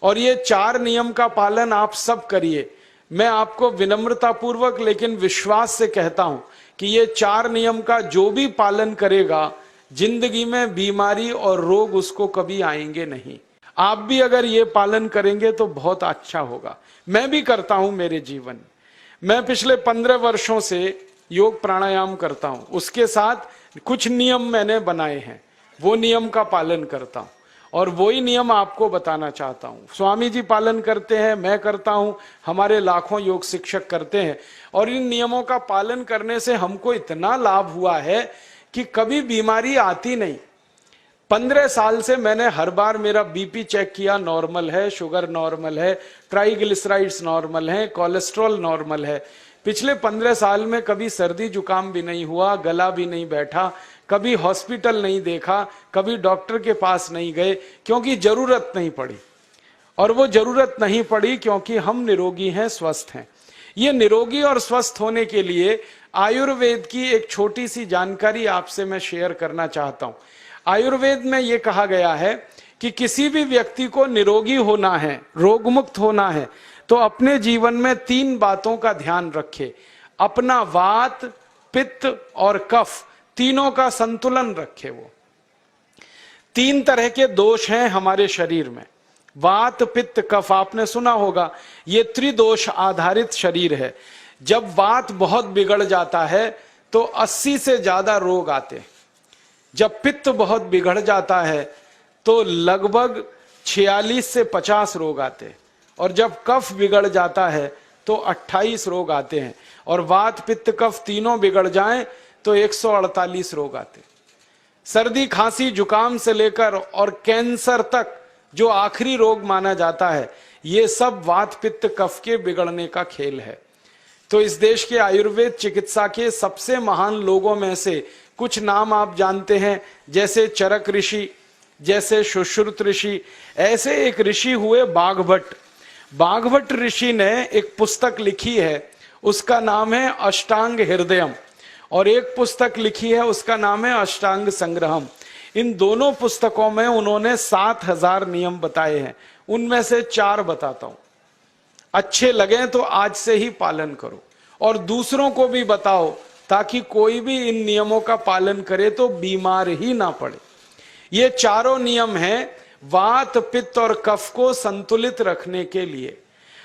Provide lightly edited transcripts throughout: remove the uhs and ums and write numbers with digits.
और ये 4 नियम का पालन आप सब करिए। मैं आपको विनम्रतापूर्वक लेकिन विश्वास से कहता हूं कि ये 4 नियम का जो भी पालन करेगा, जिंदगी में बीमारी और रोग उसको कभी आएंगे नहीं। आप भी अगर ये पालन करेंगे तो बहुत अच्छा होगा। मैं भी करता हूं मेरे जीवन में। मैं पिछले 15 वर्षों से योग प्राणायाम करता हूं, उसके साथ कुछ नियम मैंने बनाए हैं, वो नियम का पालन करता हूं और वही नियम आपको बताना चाहता हूं। स्वामी जी पालन करते हैं, मैं करता हूं, हमारे लाखों योग शिक्षक करते हैं। और इन नियमों का पालन करने से हमको इतना लाभ हुआ है कि कभी बीमारी आती नहीं। 15 साल से मैंने हर बार मेरा बीपी चेक किया, नॉर्मल है, शुगर नॉर्मल है, ट्राइग्लिसराइड्स नॉर्मल है, कोलेस्ट्रॉल नॉर्मल है। पिछले 15 साल में कभी सर्दी जुकाम भी नहीं हुआ, गला भी नहीं बैठा, कभी हॉस्पिटल नहीं देखा, कभी डॉक्टर के पास नहीं गए, क्योंकि जरूरत नहीं पड़ी। और वो जरूरत नहीं पड़ी क्योंकि हम निरोगी हैं, स्वस्थ हैं। ये निरोगी और स्वस्थ होने के लिए आयुर्वेद की एक छोटी सी जानकारी आपसे मैं शेयर करना चाहता हूं। आयुर्वेद में यह कहा गया है कि किसी भी व्यक्ति को निरोगी होना है, रोगमुक्त होना है, तो अपने जीवन में 3 बातों का ध्यान रखे। अपना वात, पित्त और कफ, तीनों का संतुलन रखे। वो 3 तरह के दोष हैं हमारे शरीर में, वात, पित्त, कफ। आपने सुना होगा, ये त्रिदोष आधारित शरीर है। जब वात बहुत बिगड़ जाता है तो 80 से ज्यादा रोग आते हैं। जब पित्त बहुत बिगड़ जाता है तो लगभग 46 से 50 रोग आते हैं। और जब कफ बिगड़ जाता है तो 28 रोग आते हैं। और वात, पित्त, कफ तीनों बिगड़ जाएं तो 148 रोग आते हैं। सर्दी, खांसी, जुकाम से लेकर और कैंसर तक जो आखिरी रोग माना जाता है, ये सब वात, पित्त, कफ के बिगड़ने का खेल है। तो इस देश के आयुर्वेद चिकित्सा के सबसे महान लोगों में से कुछ नाम आप जानते हैं, जैसे चरक ऋषि, जैसे सुश्रुत ऋषि। ऐसे एक ऋषि हुए बाघभट्ट। बाघभट्ट ऋषि ने एक पुस्तक लिखी है, उसका नाम है अष्टांग हृदयम, और एक पुस्तक लिखी है, उसका नाम है अष्टांग संग्रहम। इन दोनों पुस्तकों में उन्होंने 7000 नियम बताए हैं। उनमें से 4 बताता हूं, अच्छे लगे तो आज से ही पालन करो और दूसरों को भी बताओ, ताकि कोई भी इन नियमों का पालन करे तो बीमार ही ना पड़े। ये चारों नियम हैं वात, पित्त और कफ को संतुलित रखने के लिए।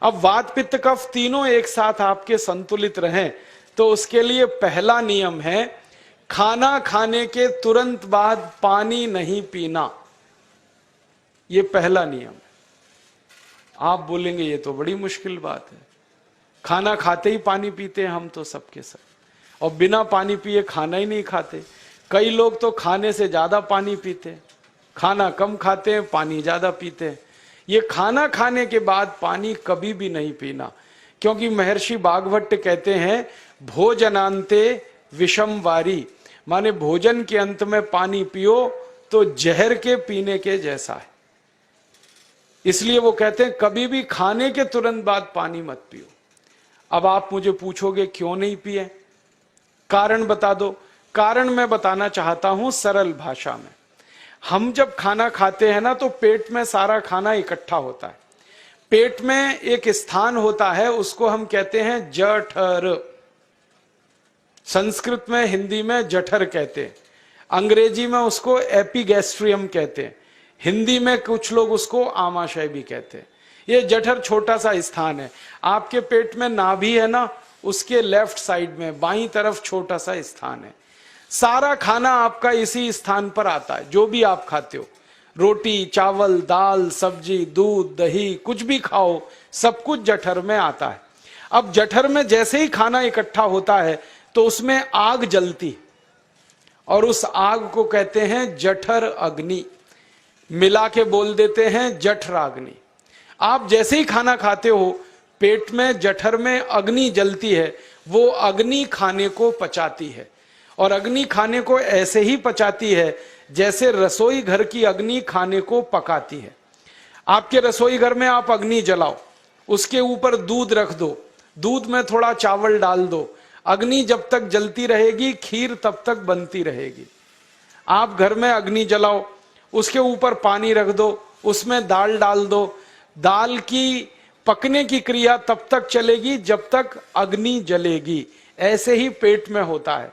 अब वात, पित्त, कफ तीनों एक साथ आपके संतुलित रहें तो उसके लिए पहला नियम है खाना खाने के तुरंत बाद पानी नहीं पीना। ये पहला नियम है। आप बोलेंगे ये तो बड़ी मुश्किल बात है, खाना खाते ही पानी पीते हैं हम तो सबके सब, और बिना पानी पिए खाना ही नहीं खाते। कई लोग तो खाने से ज्यादा पानी पीते हैं, खाना कम खाते हैं, पानी ज्यादा पीते हैं। ये खाना खाने के बाद पानी कभी भी नहीं पीना, क्योंकि महर्षि बाघभट्ट कहते हैं भोजनांते विषम वारी, माने भोजन के अंत में पानी पियो तो जहर के पीने के जैसा है। इसलिए वो कहते हैं कभी भी खाने के तुरंत बाद पानी मत पियो। अब आप मुझे पूछोगे क्यों नहीं पिए, कारण बता दो। कारण मैं बताना चाहता हूं सरल भाषा में। हम जब खाना खाते हैं ना तो पेट में सारा खाना इकट्ठा होता है। पेट में एक स्थान होता है, उसको हम कहते हैं जठर। संस्कृत में, हिंदी में जठर कहते हैं, अंग्रेजी में उसको एपिगैस्ट्रियम कहते हैं, हिंदी में कुछ लोग उसको आमाशय भी कहते हैं। ये जठर छोटा सा स्थान है। आपके पेट में नाभि है ना, उसके लेफ्ट साइड में बाईं तरफ छोटा सा स्थान है। सारा खाना आपका इसी स्थान पर आता है। जो भी आप खाते हो, रोटी, चावल, दाल, सब्जी, दूध, दही, कुछ भी खाओ, सब कुछ जठर में आता है। अब जठर में जैसे ही खाना इकट्ठा होता है तो उसमें आग जलती, और उस आग को कहते हैं जठर अग्नि। मिला के बोल देते हैं जठराग्नि। आप जैसे ही खाना खाते हो, पेट में जठर में अग्नि जलती है। वो अग्नि खाने को पचाती है, और अग्नि खाने को ऐसे ही पचाती है जैसे रसोई घर की अग्नि खाने को पकाती है। आपके रसोई घर में आप अग्नि जलाओ, उसके ऊपर दूध रख दो, दूध में थोड़ा चावल डाल दो, अग्नि जब तक जलती रहेगी खीर तब तक बनती रहेगी। आप घर में अग्नि जलाओ, उसके ऊपर पानी रख दो, उसमें दाल डाल दो, दाल की पकने की क्रिया तब तक चलेगी जब तक अग्नि जलेगी। ऐसे ही पेट में होता है,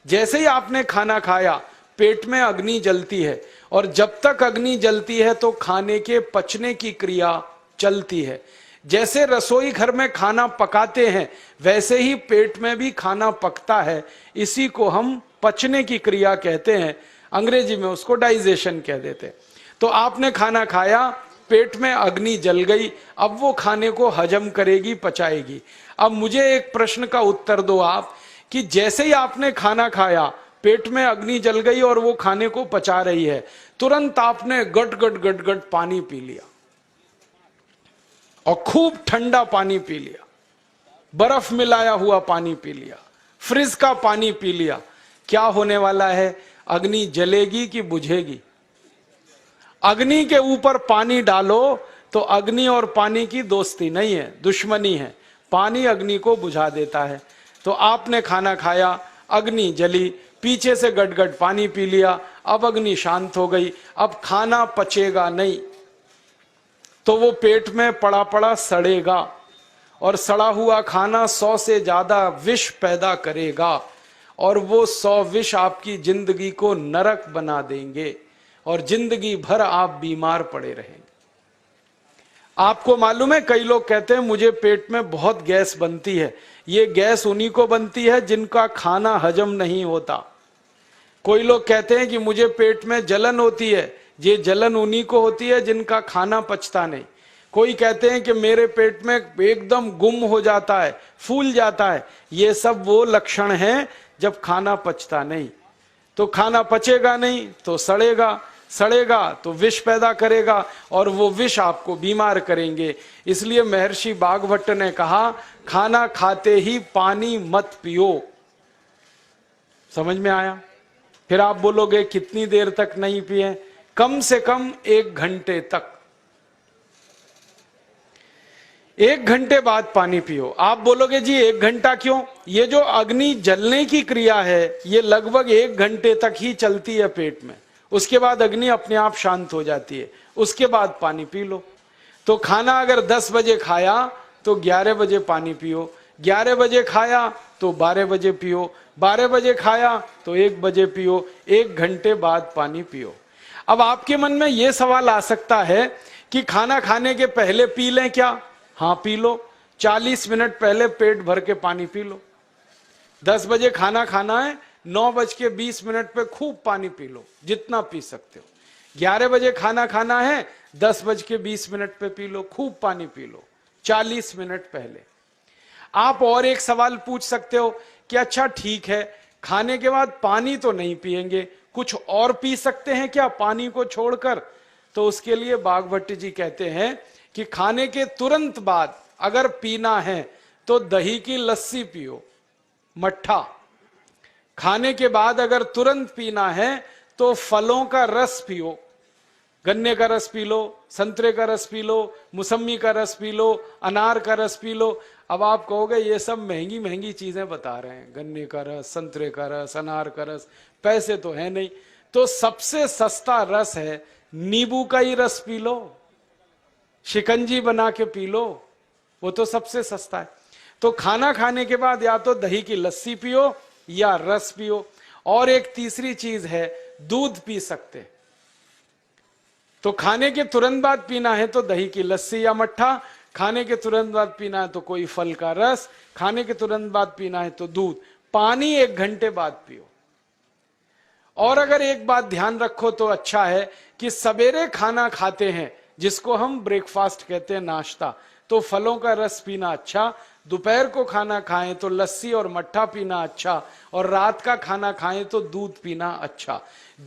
जैसे ही आपने खाना खाया पेट में अग्नि जलती है, और जब तक अग्नि जलती है तो खाने के पचने की क्रिया चलती है। जैसे रसोई घर में खाना पकाते हैं वैसे ही पेट में भी खाना पकता है, इसी को हम पचने की क्रिया कहते हैं, अंग्रेजी में उसको डाइजेशन कह देते हैं। तो आपने खाना खाया, पेट में अग्नि जल गई, अब वो खाने को हजम करेगी, पचाएगी। अब मुझे एक प्रश्न का उत्तर दो आप, कि जैसे ही आपने खाना खाया पेट में अग्नि जल गई और वो खाने को पचा रही है, तुरंत आपने गट गट गट गट पानी पी लिया, और खूब ठंडा पानी पी लिया, बर्फ मिलाया हुआ पानी पी लिया, फ्रिज का पानी पी लिया। क्या होने वाला है? अग्नि जलेगी कि बुझेगी? अग्नि के ऊपर पानी डालो तो अग्नि और पानी की दोस्ती नहीं है, दुश्मनी है। पानी अग्नि को बुझा देता है। तो आपने खाना खाया, अग्नि जली, पीछे से गटगट पानी पी लिया, अब अग्नि शांत हो गई, अब खाना पचेगा नहीं, तो वो पेट में पड़ा पड़ा सड़ेगा, और सड़ा हुआ खाना 100 से ज्यादा विष पैदा करेगा, और वो 100 विष आपकी जिंदगी को नरक बना देंगे, और जिंदगी भर आप बीमार पड़े रहेंगे। आपको मालूम है, कई लोग कहते हैं मुझे पेट में बहुत गैस बनती है। ये गैस उन्हीं को बनती है जिनका खाना हजम नहीं होता। कोई लोग कहते हैं कि मुझे पेट में जलन होती है, ये जलन उन्हीं को होती है जिनका खाना पचता नहीं। कोई कहते हैं कि मेरे पेट में एकदम गुम हो जाता है, फूल जाता है, ये सब वो लक्षण हैं जब खाना पचता नहीं। तो खाना पचेगा नहीं तो सड़ेगा, सड़ेगा तो विष पैदा करेगा, और वो विष आपको बीमार करेंगे। इसलिए महर्षि बागभट्ट ने कहा, खाना खाते ही पानी मत पियो। समझ में आया? फिर आप बोलोगे कितनी देर तक नहीं पिए? कम से कम 1 घंटे तक। 1 घंटे बाद पानी पियो। आप बोलोगे जी 1 घंटा क्यों? ये जो अग्नि जलने की क्रिया है ये लगभग 1 घंटे तक ही चलती है पेट में, उसके बाद अग्नि अपने आप शांत हो जाती है, उसके बाद पानी पी लो। तो खाना अगर 10 बजे खाया तो 11 बजे पानी पियो, 11 बजे खाया तो 12 बजे पियो, 12 बजे खाया तो 1 बजे पियो, 1 घंटे बाद पानी पियो। अब आपके मन में यह सवाल आ सकता है कि खाना खाने के पहले पी लें क्या? हाँ पी लो, 40 मिनट पहले पेट भर के पानी पी लो। 10 बजे खाना खाना है, 9:20 पे खूब पानी पी लो, जितना पी सकते हो। 11 बजे खाना खाना है, 10:20 पे पी लो, खूब पानी पी लो, 40 मिनट पहले। आप और एक सवाल पूछ सकते हो कि अच्छा ठीक है, खाने के बाद पानी तो नहीं पिएंगे, कुछ और पी सकते हैं क्या पानी को छोड़कर? तो उसके लिए बागभट्ट जी कहते हैं कि खाने के तुरंत बाद अगर पीना है तो दही की लस्सी पियो, मट्ठा। खाने के बाद अगर तुरंत पीना है तो फलों का रस पियो, गन्ने का रस पी लो, संतरे का रस पी लो, मौसमी का रस पी लो, अनार का रस पी लो। अब आप कहोगे ये सब महंगी महंगी चीजें बता रहे हैं, गन्ने का रस, संतरे का रस, अनार का रस, पैसे तो है नहीं। तो सबसे सस्ता रस है नींबू का ही रस पी लो, शिकंजी बना के पी लो, वो तो सबसे सस्ता है। तो खाना खाने के बाद या तो दही की लस्सी पियो या रस पियो। और एक तीसरी चीज है, दूध पी सकते। तो खाने के तुरंत बाद पीना है तो दही की लस्सी या मट्ठा, खाने के तुरंत बाद पीना है तो कोई फल का रस, खाने के तुरंत बाद पीना है तो दूध। पानी 1 घंटे बाद पियो। और अगर एक बात ध्यान रखो तो अच्छा है कि सवेरे खाना खाते हैं जिसको हम ब्रेकफास्ट कहते हैं, नाश्ता, तो फलों का रस पीना अच्छा, दोपहर को खाना खाएं तो लस्सी और मट्ठा पीना अच्छा, और रात का खाना खाएं तो दूध पीना अच्छा।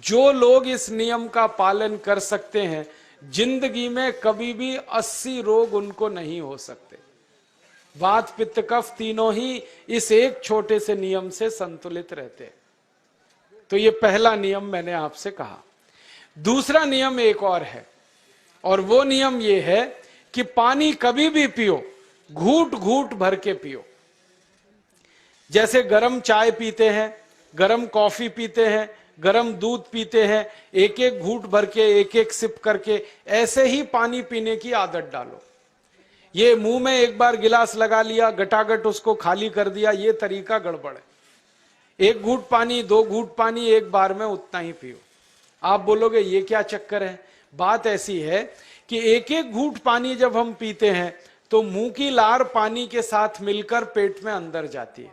जो लोग इस नियम का पालन कर सकते हैं जिंदगी में कभी भी 80 रोग उनको नहीं हो सकते। वात पित्त कफ तीनों ही इस एक छोटे से नियम से संतुलित रहते हैं। तो ये पहला नियम मैंने आपसे कहा। दूसरा नियम एक और है, और वो नियम ये है कि पानी कभी भी पियो, घूट घूट भर के पियो। जैसे गरम चाय पीते हैं, गरम कॉफी पीते हैं, गर्म दूध पीते हैं, एक एक घूंट भर के, एक एक सिप करके, ऐसे ही पानी पीने की आदत डालो। ये मुंह में एक बार गिलास लगा लिया, गटागट उसको खाली कर दिया, ये तरीका गड़बड़ है। एक घूंट पानी, 2 घूंट पानी एक बार में उतना ही पियो। आप बोलोगे ये क्या चक्कर है? बात ऐसी है कि एक एक घूंट पानी जब हम पीते हैं तो मुंह की लार पानी के साथ मिलकर पेट में अंदर जाती है,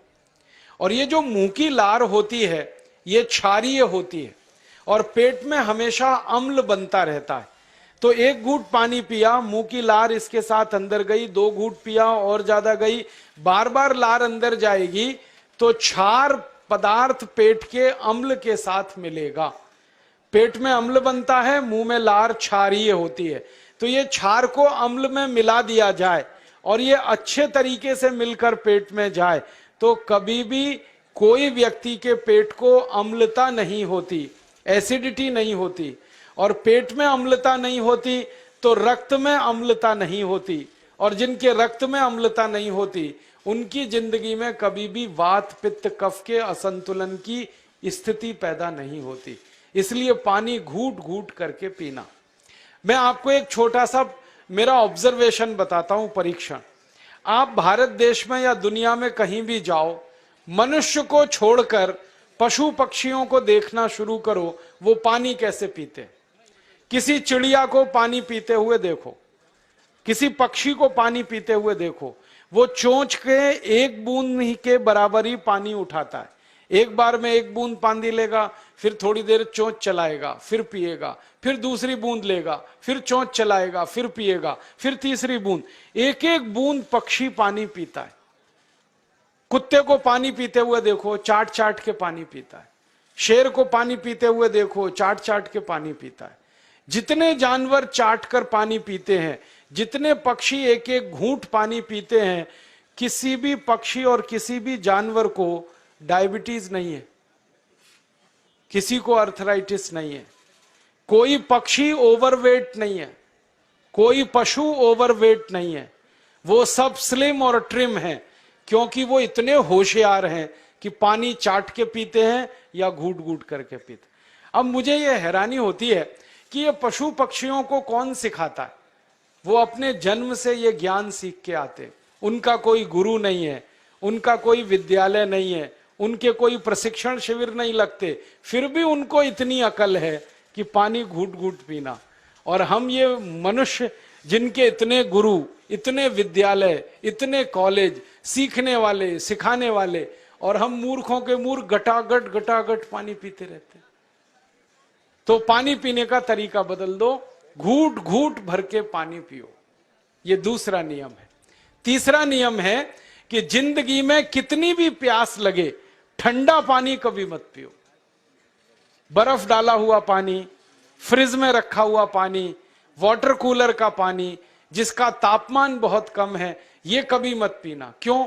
और ये जो मुंह की लार होती है ये क्षारीय होती है और पेट में हमेशा अम्ल बनता रहता है। तो एक घूंट पानी पिया, मुंह की लार इसके साथ अंदर गई, 2 घूंट पिया और ज्यादा गई, बार बार लार अंदर जाएगी तो क्षार पदार्थ पेट के अम्ल के साथ मिलेगा। पेट में अम्ल बनता है, मुंह में लार क्षारीय होती है। तो ये क्षार को अम्ल में मिला दिया जाए और ये अच्छे तरीके से मिलकर पेट में जाए तो कभी भी कोई व्यक्ति के पेट को अम्लता नहीं होती, एसिडिटी नहीं होती। और पेट में अम्लता नहीं होती तो रक्त में अम्लता नहीं होती, और जिनके रक्त में अम्लता नहीं होती उनकी जिंदगी में कभी भी वात पित्त कफ के असंतुलन की स्थिति पैदा नहीं होती। इसलिए पानी घूट घूट करके पीना। मैं आपको एक छोटा सा मेरा ऑब्जर्वेशन बताता हूं, परीक्षण। आप भारत देश में या दुनिया में कहीं भी जाओ, मनुष्य को छोड़कर पशु पक्षियों को देखना शुरू करो, वो पानी कैसे पीते। किसी चिड़िया को पानी पीते हुए देखो, किसी पक्षी को पानी पीते हुए देखो, वो चोंच के एक बूंद ही के बराबर ही पानी उठाता है। एक बार में एक बूंद पानी लेगा, फिर थोड़ी देर चोंच चलाएगा, फिर पिएगा, फिर दूसरी बूंद लेगा, फिर चोंच चलाएगा, फिर पिएगा, फिर तीसरी बूंद। एक एक बूंद पक्षी पानी पीता है। कुत्ते को पानी पीते हुए देखो, चाट चाट के पानी पीता है। शेर को पानी पीते हुए देखो, चाट चाट के पानी पीता है। जितने जानवर चाट कर पानी पीते हैं, जितने पक्षी एक एक घूंट पानी पीते हैं, किसी भी पक्षी और किसी भी जानवर को डायबिटीज नहीं है, किसी को अर्थराइटिस नहीं है, कोई पक्षी ओवरवेट नहीं है, कोई पशु ओवरवेट नहीं है। वो सब स्लिम और ट्रिम हैं, क्योंकि वो इतने होशियार हैं कि पानी चाट के पीते हैं या घूट घूट करके पीते। अब मुझे ये हैरानी होती है कि ये पशु पक्षियों को कौन सिखाता है? वो अपने जन्म से ये ज्ञान सीख के आते। उनका कोई गुरु नहीं है, उनका कोई विद्यालय नहीं है, उनके कोई प्रशिक्षण शिविर नहीं लगते, फिर भी उनको इतनी अकल है कि पानी घूट घूट पीना। और हम ये मनुष्य जिनके इतने गुरु, इतने विद्यालय, इतने कॉलेज, सीखने वाले, सिखाने वाले, और हम मूर्खों के मूर्ख गटागट गटागट पानी पीते रहते। तो पानी पीने का तरीका बदल दो, घूट घूट भर के पानी पियो। ये दूसरा नियम है। तीसरा नियम है कि जिंदगी में कितनी भी प्यास लगे, ठंडा पानी कभी मत पियो। बर्फ डाला हुआ पानी, फ्रिज में रखा हुआ पानी, वाटर कूलर का पानी जिसका तापमान बहुत कम है, ये कभी मत पीना। क्यों?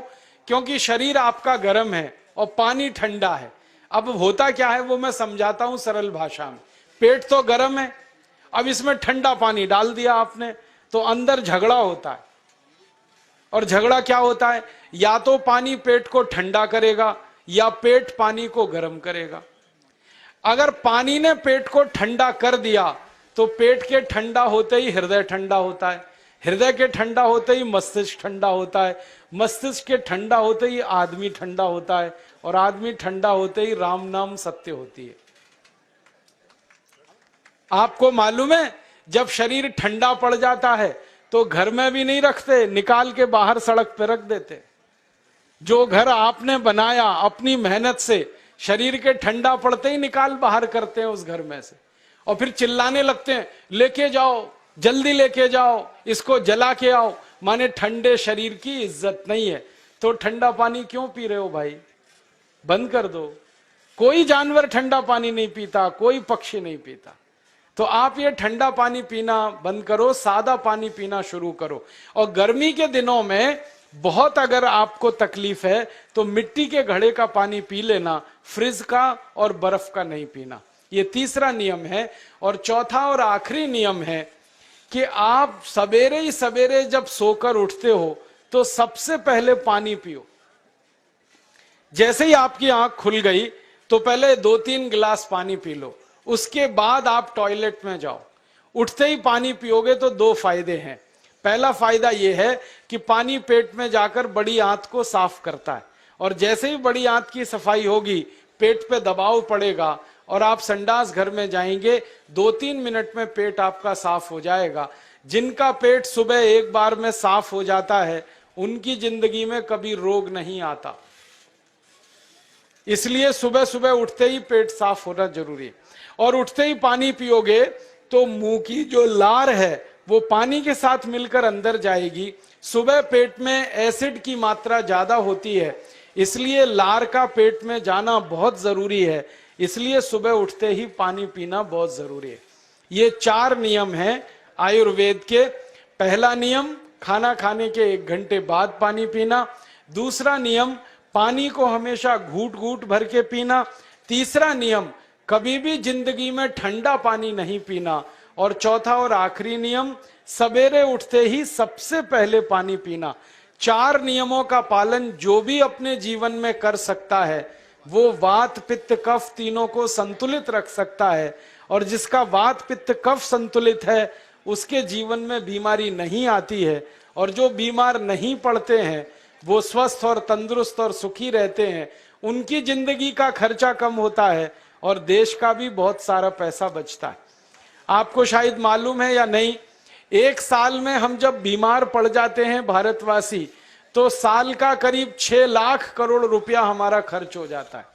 क्योंकि शरीर आपका गर्म है और पानी ठंडा है। अब होता क्या है वो मैं समझाता हूं सरल भाषा में। पेट तो गर्म है, अब इसमें ठंडा पानी डाल दिया आपने, तो अंदर झगड़ा होता है। और झगड़ा क्या होता है? या तो पानी पेट को ठंडा करेगा या पेट पानी को गर्म करेगा। अगर पानी ने पेट को ठंडा कर दिया तो पेट के ठंडा होते ही हृदय ठंडा होता है, हृदय के ठंडा होते ही मस्तिष्क ठंडा होता है, मस्तिष्क के ठंडा होते ही आदमी ठंडा होता है, और आदमी ठंडा होते ही राम नाम सत्य होती है। आपको मालूम है, जब शरीर ठंडा पड़ जाता है तो घर में भी नहीं रखते, निकाल के बाहर सड़क पे रख देते। जो घर आपने बनाया अपनी मेहनत से, शरीर के ठंडा पड़ते ही निकाल बाहर करते हैं उस घर में से, और फिर चिल्लाने लगते हैं, लेके जाओ, जल्दी लेके जाओ, इसको जला के आओ। माने ठंडे शरीर की इज्जत नहीं है। तो ठंडा पानी क्यों पी रहे हो भाई? बंद कर दो। कोई जानवर ठंडा पानी नहीं पीता, कोई पक्षी नहीं पीता। तो आप ये ठंडा पानी पीना बंद करो, सादा पानी पीना शुरू करो। और गर्मी के दिनों में बहुत अगर आपको तकलीफ है तो मिट्टी के घड़े का पानी पी लेना, फ्रिज का और बर्फ का नहीं पीना। ये तीसरा नियम है। और चौथा और आखिरी नियम है कि आप सवेरे ही सवेरे जब सोकर उठते हो तो सबसे पहले पानी पियो। जैसे ही आपकी आंख खुल गई तो पहले 2-3 गिलास पानी पी लो, उसके बाद आप टॉयलेट में जाओ। उठते ही पानी पियोगे तो 2 फायदे हैं। पहला फायदा यह है कि पानी पेट में जाकर बड़ी आंत को साफ करता है, और जैसे ही बड़ी आंत की सफाई होगी पेट पे दबाव पड़ेगा और आप संडास घर में जाएंगे, 2-3 मिनट में पेट आपका साफ हो जाएगा। जिनका पेट सुबह एक बार में साफ हो जाता है उनकी जिंदगी में कभी रोग नहीं आता। इसलिए सुबह सुबह उठते ही पेट साफ होना जरूरी है। और उठते ही पानी पियोगे तो मुंह की जो लार है वो पानी के साथ मिलकर अंदर जाएगी। सुबह पेट में एसिड की मात्रा ज्यादा होती है, इसलिए लार का पेट में जाना बहुत जरूरी है। इसलिए सुबह उठते ही पानी पीना बहुत जरूरी है। ये 4 नियम हैं आयुर्वेद के। पहला नियम, खाना खाने के 1 घंटे बाद पानी पीना। दूसरा नियम, पानी को हमेशा घूट घूट भर के पीना। तीसरा नियम, कभी भी जिंदगी में ठंडा पानी नहीं पीना। और चौथा और आखिरी नियम, सवेरे उठते ही सबसे पहले पानी पीना। 4 नियमों का पालन जो भी अपने जीवन में कर सकता है वो वात पित्त कफ तीनों को संतुलित रख सकता है। और जिसका वात पित्त कफ संतुलित है उसके जीवन में बीमारी नहीं आती है। और जो बीमार नहीं पड़ते हैं वो स्वस्थ और तंदुरुस्त और सुखी रहते हैं। उनकी जिंदगी का खर्चा कम होता है और देश का भी बहुत सारा पैसा बचता है। आपको शायद मालूम है या नहीं, 1 साल में हम जब बीमार पड़ जाते हैं भारतवासी, तो साल का करीब 6 लाख करोड़ रुपया हमारा खर्च हो जाता है।